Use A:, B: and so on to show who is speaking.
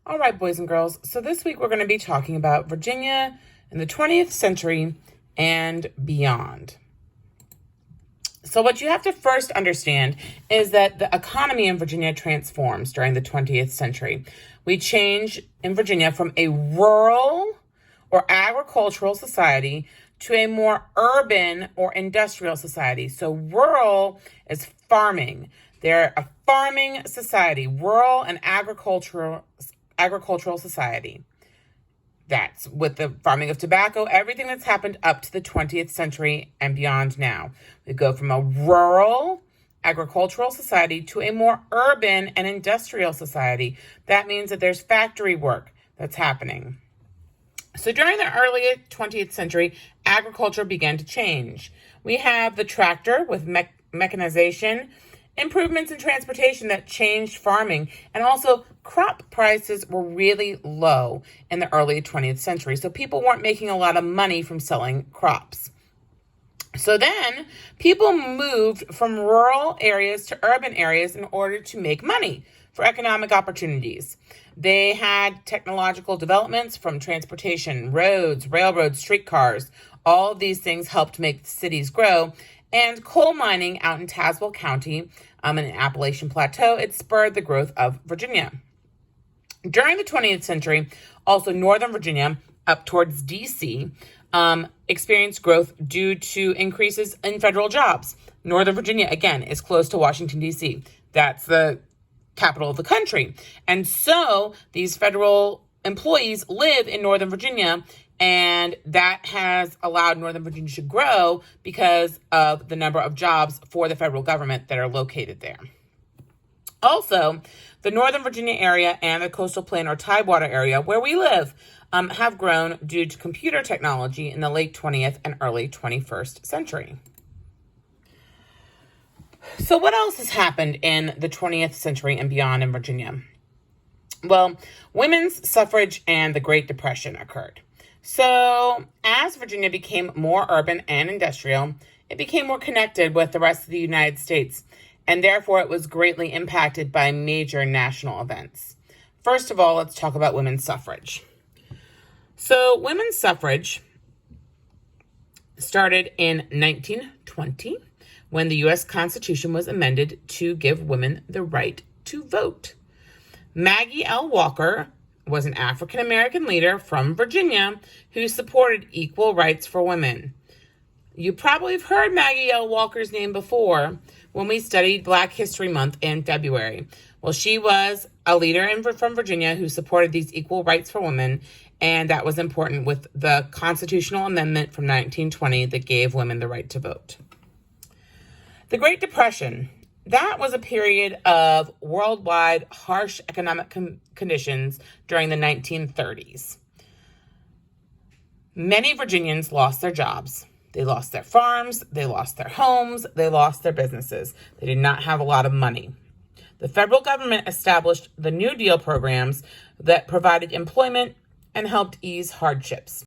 A: All right, boys and girls. So this week we're going to be talking about Virginia in the 20th century and beyond. So what you have to first understand is that the economy in Virginia transforms during the 20th century. We change in Virginia from a rural or agricultural society to a more urban or industrial society. So rural is farming. They're a farming society, rural and agricultural society. That's with the farming of tobacco, everything that's happened up to the 20th century and beyond now. We go from a rural agricultural society to a more urban and industrial society. That means that there's factory work that's happening. So during the early 20th century, agriculture began to change. We have the tractor with mechanization, improvements in transportation that changed farming, and also crop prices were really low in the early 20th century. So people weren't making a lot of money from selling crops. So then people moved from rural areas to urban areas in order to make money for economic opportunities. They had technological developments from transportation, roads, railroads, streetcars. All of these things helped make cities grow. And coal mining out in Tazewell County in the Appalachian Plateau, it spurred the growth of Virginia. During the 20th century, also Northern Virginia, up towards D.C., experienced growth due to increases in federal jobs. Northern Virginia, again, is close to Washington, D.C. That's the capital of the country. And so these federal employees live in Northern Virginia, and that has allowed Northern Virginia to grow because of the number of jobs for the federal government that are located there. Also, the Northern Virginia area and the coastal plain or Tidewater area where we live have grown due to computer technology in the late 20th and early 21st century. So what else has happened in the 20th century and beyond in Virginia? Well, women's suffrage and the Great Depression occurred. So as Virginia became more urban and industrial, it became more connected with the rest of the United States, and therefore it was greatly impacted by major national events. First of all, let's talk about women's suffrage. So women's suffrage started in 1920 when the U.S. Constitution was amended to give women the right to vote. Maggie L. Walker was an African-American leader from Virginia who supported equal rights for women. You probably have heard Maggie L. Walker's name before when we studied Black History Month in February. Well, she was a leader from Virginia who supported these equal rights for women, and that was important with the constitutional amendment from 1920 that gave women the right to vote. The Great Depression, that was a period of worldwide harsh economic conditions during the 1930s. Many Virginians lost their jobs. They lost their farms, they lost their homes, they lost their businesses. They did not have a lot of money. The federal government established the New Deal programs that provided employment and helped ease hardships.